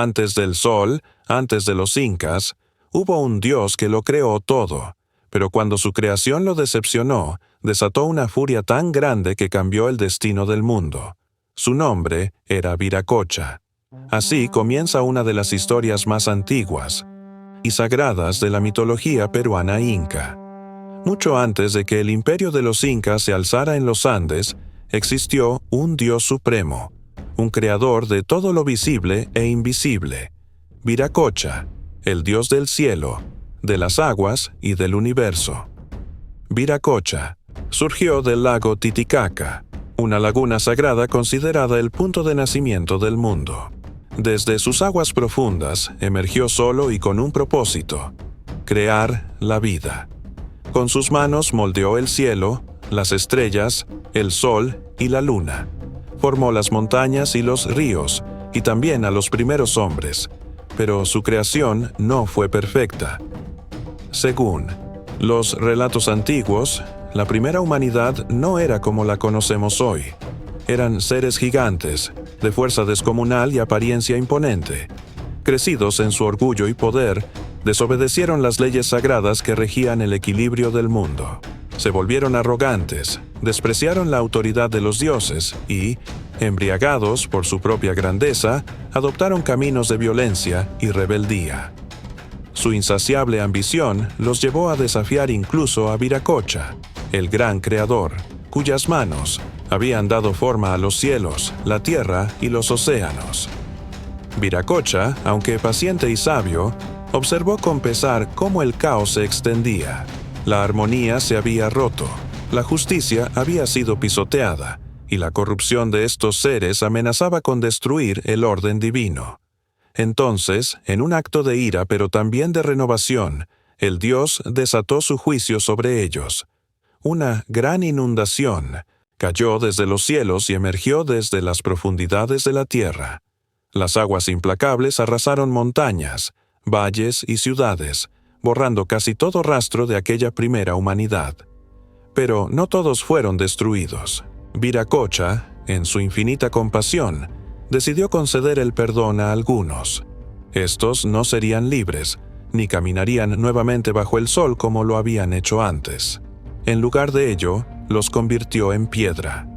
Antes del sol, antes de los incas, hubo un Dios que lo creó todo, pero cuando su creación lo decepcionó, desató una furia tan grande que cambió el destino del mundo. Su nombre era Viracocha. Así comienza una de las historias más antiguas y sagradas de la mitología peruana inca. Mucho antes de que el imperio de los incas se alzara en los Andes, existió un Dios supremo, un creador de todo lo visible e invisible, Viracocha, el Dios del cielo, de las aguas y del universo. Viracocha surgió del lago Titicaca, una laguna sagrada considerada el punto de nacimiento del mundo. Desde sus aguas profundas emergió solo y con un propósito: crear la vida. Con sus manos moldeó el cielo, las estrellas, el sol y la luna. Formó las montañas y los ríos, y también a los primeros hombres, pero su creación no fue perfecta. Según los relatos antiguos, la primera humanidad no era como la conocemos hoy. Eran seres gigantes, de fuerza descomunal y apariencia imponente. Crecidos en su orgullo y poder, desobedecieron las leyes sagradas que regían el equilibrio del mundo. Se volvieron arrogantes, despreciaron la autoridad de los dioses y, embriagados por su propia grandeza, adoptaron caminos de violencia y rebeldía. Su insaciable ambición los llevó a desafiar incluso a Viracocha, el gran creador, cuyas manos habían dado forma a los cielos, la tierra y los océanos. Viracocha, aunque paciente y sabio, observó con pesar cómo el caos se extendía. La armonía se había roto, la justicia había sido pisoteada, y la corrupción de estos seres amenazaba con destruir el orden divino. Entonces, en un acto de ira pero también de renovación, el Dios desató su juicio sobre ellos. Una gran inundación cayó desde los cielos y emergió desde las profundidades de la tierra. Las aguas implacables arrasaron montañas, valles y ciudades, borrando casi todo rastro de aquella primera humanidad. Pero no todos fueron destruidos. Viracocha, en su infinita compasión, decidió conceder el perdón a algunos. Estos no serían libres, ni caminarían nuevamente bajo el sol como lo habían hecho antes. En lugar de ello, los convirtió en piedra.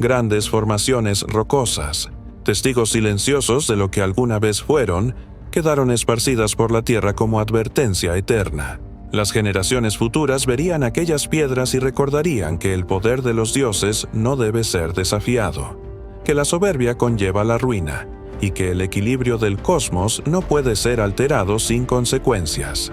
Grandes formaciones rocosas, testigos silenciosos de lo que alguna vez fueron, quedaron esparcidas por la tierra como advertencia eterna. Las generaciones futuras verían aquellas piedras y recordarían que el poder de los dioses no debe ser desafiado, que la soberbia conlleva la ruina y que el equilibrio del cosmos no puede ser alterado sin consecuencias.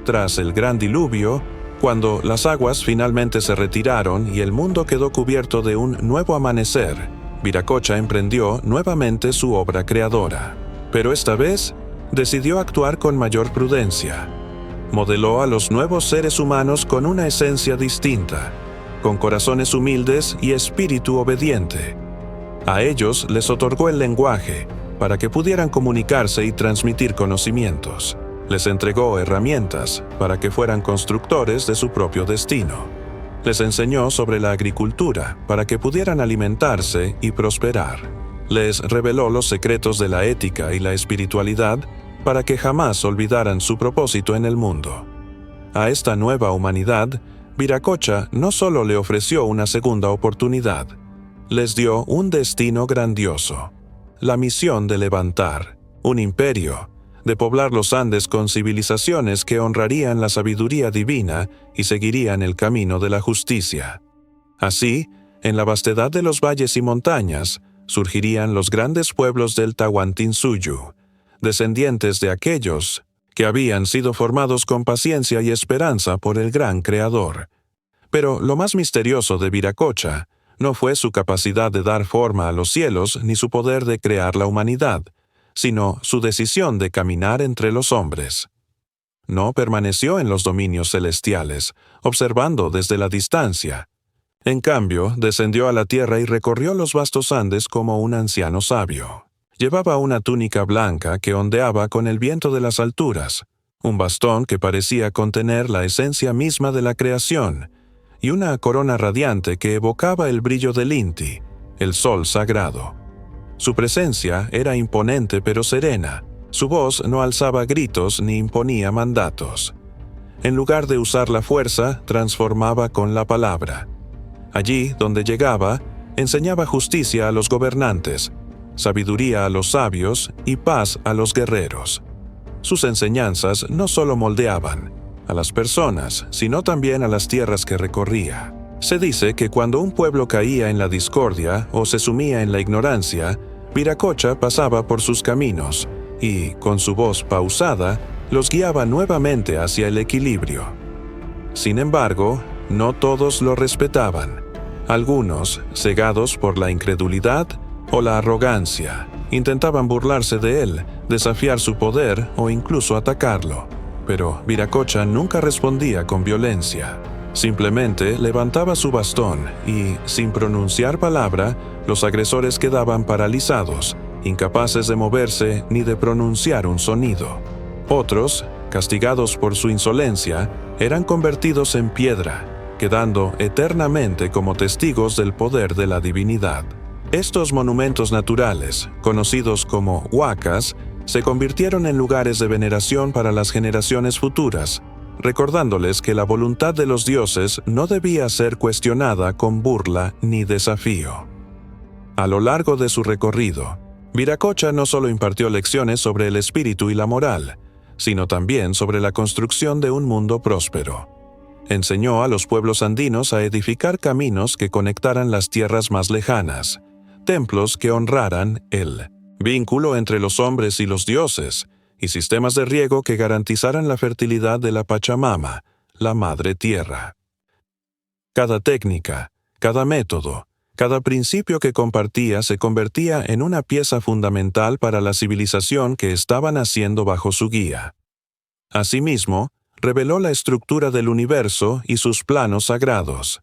Tras el gran diluvio, cuando las aguas finalmente se retiraron y el mundo quedó cubierto de un nuevo amanecer, Viracocha emprendió nuevamente su obra creadora. Pero esta vez, decidió actuar con mayor prudencia. Modeló a los nuevos seres humanos con una esencia distinta, con corazones humildes y espíritu obediente. A ellos les otorgó el lenguaje, para que pudieran comunicarse y transmitir conocimientos. Les entregó herramientas para que fueran constructores de su propio destino. Les enseñó sobre la agricultura para que pudieran alimentarse y prosperar. Les reveló los secretos de la ética y la espiritualidad para que jamás olvidaran su propósito en el mundo. A esta nueva humanidad, Viracocha no solo le ofreció una segunda oportunidad, les dio un destino grandioso, la misión de levantar un imperio, de poblar los Andes con civilizaciones que honrarían la sabiduría divina y seguirían el camino de la justicia. Así, en la vastedad de los valles y montañas, surgirían los grandes pueblos del Tahuantinsuyo, descendientes de aquellos que habían sido formados con paciencia y esperanza por el gran Creador. Pero lo más misterioso de Viracocha no fue su capacidad de dar forma a los cielos ni su poder de crear la humanidad, sino su decisión de caminar entre los hombres. No permaneció en los dominios celestiales, observando desde la distancia. En cambio, descendió a la tierra y recorrió los vastos Andes como un anciano sabio. Llevaba una túnica blanca que ondeaba con el viento de las alturas, un bastón que parecía contener la esencia misma de la creación, y una corona radiante que evocaba el brillo del Inti, el sol sagrado. Su presencia era imponente pero serena. Su voz no alzaba gritos ni imponía mandatos. En lugar de usar la fuerza, transformaba con la palabra. Allí donde llegaba, enseñaba justicia a los gobernantes, sabiduría a los sabios y paz a los guerreros. Sus enseñanzas no solo moldeaban a las personas, sino también a las tierras que recorría. Se dice que cuando un pueblo caía en la discordia o se sumía en la ignorancia, Viracocha pasaba por sus caminos y, con su voz pausada, los guiaba nuevamente hacia el equilibrio. Sin embargo, no todos lo respetaban. Algunos, cegados por la incredulidad o la arrogancia, intentaban burlarse de él, desafiar su poder o incluso atacarlo. Pero Viracocha nunca respondía con violencia. Simplemente levantaba su bastón y, sin pronunciar palabra, los agresores quedaban paralizados, incapaces de moverse ni de pronunciar un sonido. Otros, castigados por su insolencia, eran convertidos en piedra, quedando eternamente como testigos del poder de la divinidad. Estos monumentos naturales, conocidos como huacas, se convirtieron en lugares de veneración para las generaciones futuras, recordándoles que la voluntad de los dioses no debía ser cuestionada con burla ni desafío. A lo largo de su recorrido, Viracocha no solo impartió lecciones sobre el espíritu y la moral, sino también sobre la construcción de un mundo próspero. Enseñó a los pueblos andinos a edificar caminos que conectaran las tierras más lejanas, templos que honraran el vínculo entre los hombres y los dioses, y sistemas de riego que garantizaran la fertilidad de la Pachamama, la Madre Tierra. Cada técnica, cada método, cada principio que compartía se convertía en una pieza fundamental para la civilización que estaba naciendo bajo su guía. Asimismo, reveló la estructura del universo y sus planos sagrados.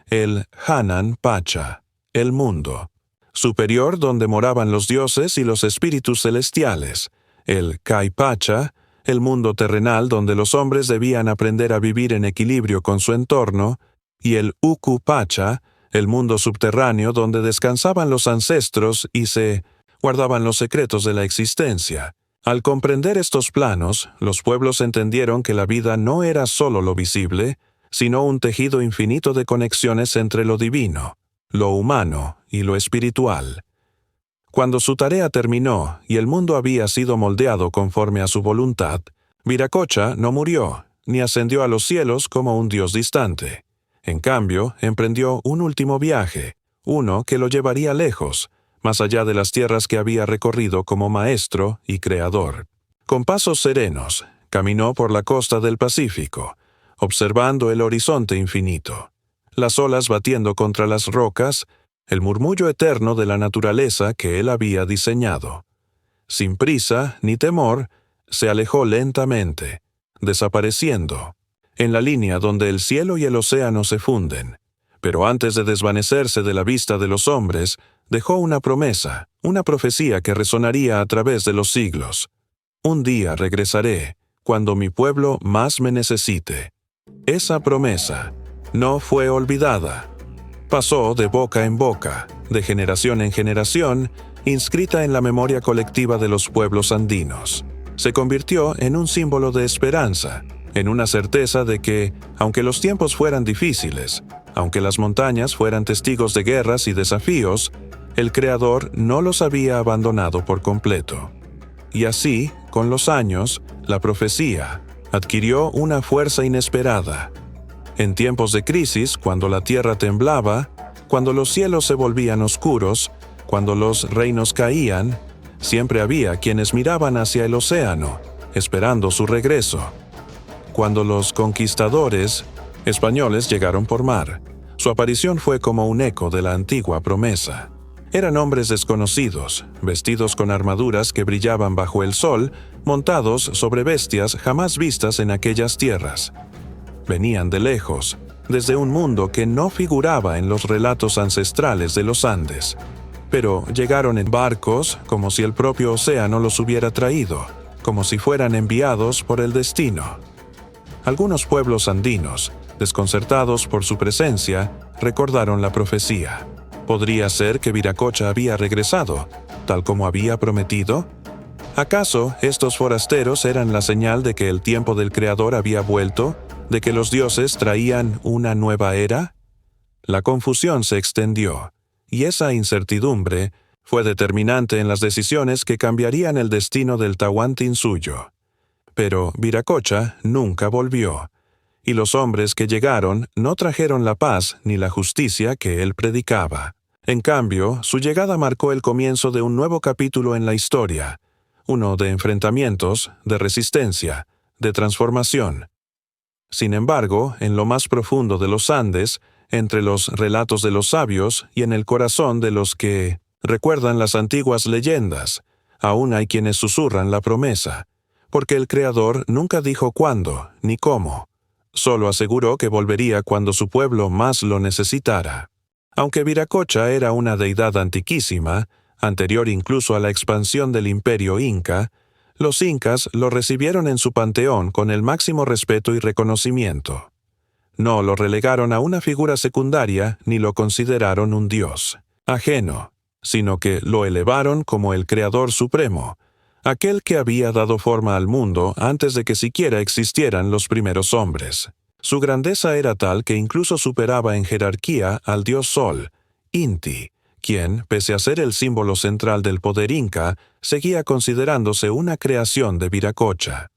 El Hanan Pacha, el mundo, superior donde moraban los dioses y los espíritus celestiales, el Kai Pacha, el mundo terrenal donde los hombres debían aprender a vivir en equilibrio con su entorno, y el Uku Pacha, el mundo subterráneo donde descansaban los ancestros y se guardaban los secretos de la existencia. Al comprender estos planos, los pueblos entendieron que la vida no era solo lo visible, sino un tejido infinito de conexiones entre lo divino, lo humano y lo espiritual. Cuando su tarea terminó y el mundo había sido moldeado conforme a su voluntad, Viracocha no murió, ni ascendió a los cielos como un dios distante. En cambio, emprendió un último viaje, uno que lo llevaría lejos, más allá de las tierras que había recorrido como maestro y creador. Con pasos serenos, caminó por la costa del Pacífico, observando el horizonte infinito, las olas batiendo contra las rocas, el murmullo eterno de la naturaleza que él había diseñado. Sin prisa ni temor, se alejó lentamente, desapareciendo, en la línea donde el cielo y el océano se funden. Pero antes de desvanecerse de la vista de los hombres, dejó una promesa, una profecía que resonaría a través de los siglos. Un día regresaré, cuando mi pueblo más me necesite. Esa promesa no fue olvidada. Pasó de boca en boca, de generación en generación, inscrita en la memoria colectiva de los pueblos andinos. Se convirtió en un símbolo de esperanza, en una certeza de que, aunque los tiempos fueran difíciles, aunque las montañas fueran testigos de guerras y desafíos, el Creador no los había abandonado por completo. Y así, con los años, la profecía adquirió una fuerza inesperada. En tiempos de crisis, cuando la tierra temblaba, cuando los cielos se volvían oscuros, cuando los reinos caían, siempre había quienes miraban hacia el océano, esperando su regreso. Cuando los conquistadores españoles llegaron por mar, su aparición fue como un eco de la antigua promesa. Eran hombres desconocidos, vestidos con armaduras que brillaban bajo el sol, montados sobre bestias jamás vistas en aquellas tierras. Venían de lejos, desde un mundo que no figuraba en los relatos ancestrales de los Andes. Pero llegaron en barcos como si el propio océano los hubiera traído, como si fueran enviados por el destino. Algunos pueblos andinos, desconcertados por su presencia, recordaron la profecía. ¿Podría ser que Viracocha había regresado, tal como había prometido? ¿Acaso estos forasteros eran la señal de que el tiempo del Creador había vuelto, de que los dioses traían una nueva era? La confusión se extendió, y esa incertidumbre fue determinante en las decisiones que cambiarían el destino del Tahuantinsuyo. Pero Viracocha nunca volvió, y los hombres que llegaron no trajeron la paz ni la justicia que él predicaba. En cambio, su llegada marcó el comienzo de un nuevo capítulo en la historia, uno de enfrentamientos, de resistencia, de transformación. Sin embargo, en lo más profundo de los Andes, entre los relatos de los sabios y en el corazón de los que recuerdan las antiguas leyendas, aún hay quienes susurran la promesa, porque el Creador nunca dijo cuándo ni cómo, solo aseguró que volvería cuando su pueblo más lo necesitara. Aunque Viracocha era una deidad antiquísima, anterior incluso a la expansión del imperio inca, los incas lo recibieron en su panteón con el máximo respeto y reconocimiento. No lo relegaron a una figura secundaria ni lo consideraron un dios ajeno, sino que lo elevaron como el Creador Supremo, aquel que había dado forma al mundo antes de que siquiera existieran los primeros hombres. Su grandeza era tal que incluso superaba en jerarquía al dios Sol, Inti, quien, pese a ser el símbolo central del poder inca, seguía considerándose una creación de Viracocha.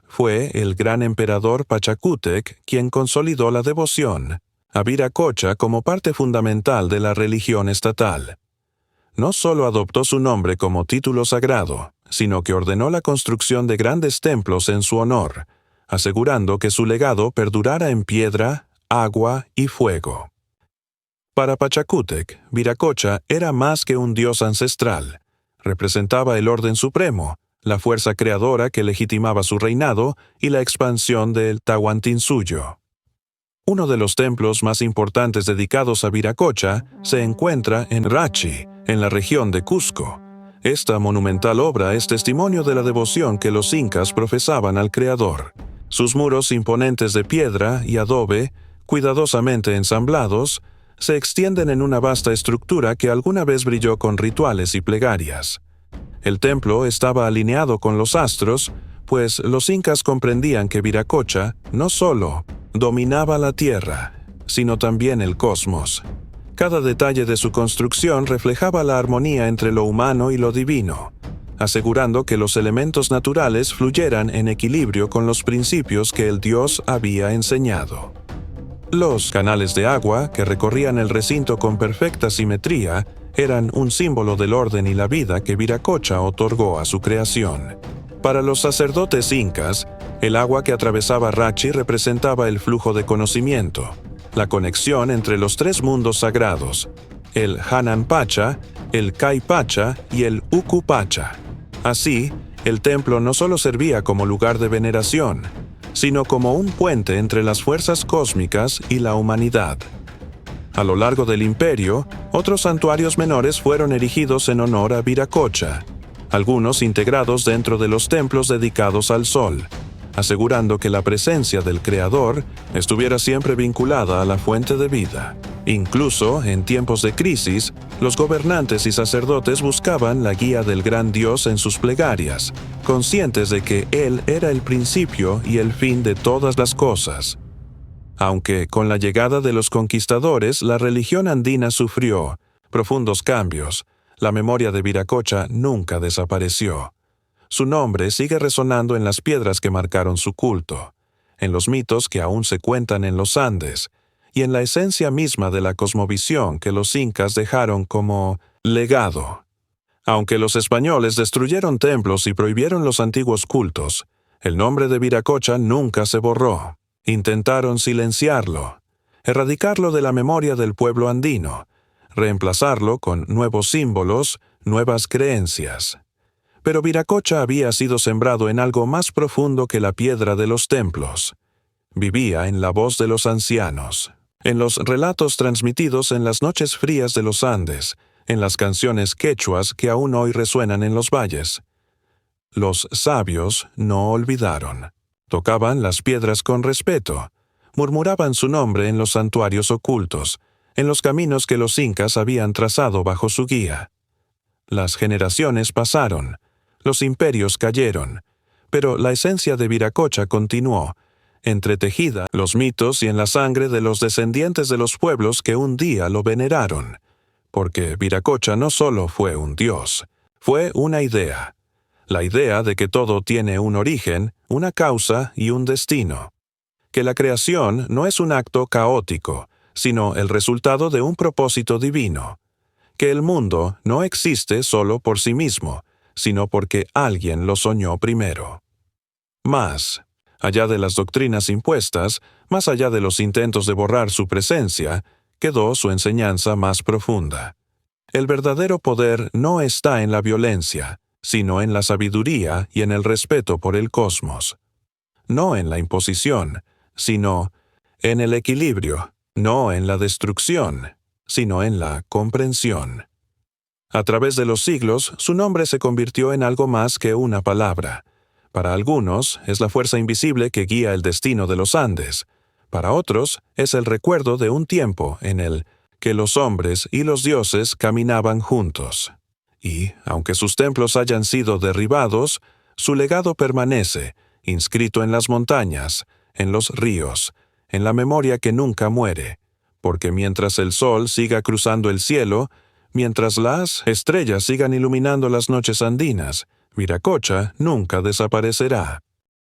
Fue el gran emperador Pachacútec quien consolidó la devoción a Viracocha como parte fundamental de la religión estatal. No solo adoptó su nombre como título sagrado, sino que ordenó la construcción de grandes templos en su honor, asegurando que su legado perdurara en piedra, agua y fuego. Para Pachacútec, Viracocha era más que un dios ancestral. Representaba el orden supremo, la fuerza creadora que legitimaba su reinado y la expansión del Tahuantinsuyo. Uno de los templos más importantes dedicados a Viracocha se encuentra en Rachi, en la región de Cusco. Esta monumental obra es testimonio de la devoción que los incas profesaban al Creador. Sus muros imponentes de piedra y adobe, cuidadosamente ensamblados, se extienden en una vasta estructura que alguna vez brilló con rituales y plegarias. El templo estaba alineado con los astros, pues los incas comprendían que Viracocha no solo dominaba la tierra, sino también el cosmos. Cada detalle de su construcción reflejaba la armonía entre lo humano y lo divino, asegurando que los elementos naturales fluyeran en equilibrio con los principios que el dios había enseñado. Los canales de agua, que recorrían el recinto con perfecta simetría, eran un símbolo del orden y la vida que Viracocha otorgó a su creación. Para los sacerdotes incas, el agua que atravesaba Rachi representaba el flujo de conocimiento, la conexión entre los tres mundos sagrados, el Hanan Pacha, el Kai Pacha y el Uku Pacha. Así, el templo no solo servía como lugar de veneración, sino como un puente entre las fuerzas cósmicas y la humanidad. A lo largo del imperio, otros santuarios menores fueron erigidos en honor a Viracocha, algunos integrados dentro de los templos dedicados al sol, asegurando que la presencia del Creador estuviera siempre vinculada a la fuente de vida. Incluso, en tiempos de crisis, los gobernantes y sacerdotes buscaban la guía del gran Dios en sus plegarias, conscientes de que Él era el principio y el fin de todas las cosas. Aunque, con la llegada de los conquistadores, la religión andina sufrió profundos cambios, la memoria de Viracocha nunca desapareció. Su nombre sigue resonando en las piedras que marcaron su culto, en los mitos que aún se cuentan en los Andes, y en la esencia misma de la cosmovisión que los incas dejaron como legado. Aunque los españoles destruyeron templos y prohibieron los antiguos cultos, el nombre de Viracocha nunca se borró. Intentaron silenciarlo, erradicarlo de la memoria del pueblo andino, reemplazarlo con nuevos símbolos, nuevas creencias. Pero Viracocha había sido sembrado en algo más profundo que la piedra de los templos. Vivía en la voz de los ancianos, en los relatos transmitidos en las noches frías de los Andes, en las canciones quechuas que aún hoy resuenan en los valles. Los sabios no olvidaron. Tocaban las piedras con respeto, murmuraban su nombre en los santuarios ocultos, en los caminos que los incas habían trazado bajo su guía. Las generaciones pasaron, los imperios cayeron, pero la esencia de Viracocha continuó, entretejida en los mitos y en la sangre de los descendientes de los pueblos que un día lo veneraron, porque Viracocha no solo fue un dios, fue una idea, la idea de que todo tiene un origen, una causa y un destino, que la creación no es un acto caótico, sino el resultado de un propósito divino, que el mundo no existe solo por sí mismo, sino porque alguien lo soñó primero. Más allá de las doctrinas impuestas, más allá de los intentos de borrar su presencia, quedó su enseñanza más profunda. El verdadero poder no está en la violencia, sino en la sabiduría y en el respeto por el cosmos. No en la imposición, sino en el equilibrio, no en la destrucción, sino en la comprensión. A través de los siglos, su nombre se convirtió en algo más que una palabra. Para algunos, es la fuerza invisible que guía el destino de los Andes. Para otros, es el recuerdo de un tiempo en el que los hombres y los dioses caminaban juntos. Y, aunque sus templos hayan sido derribados, su legado permanece, inscrito en las montañas, en los ríos, en la memoria que nunca muere, porque mientras el sol siga cruzando el cielo, mientras las estrellas sigan iluminando las noches andinas, Viracocha nunca desaparecerá.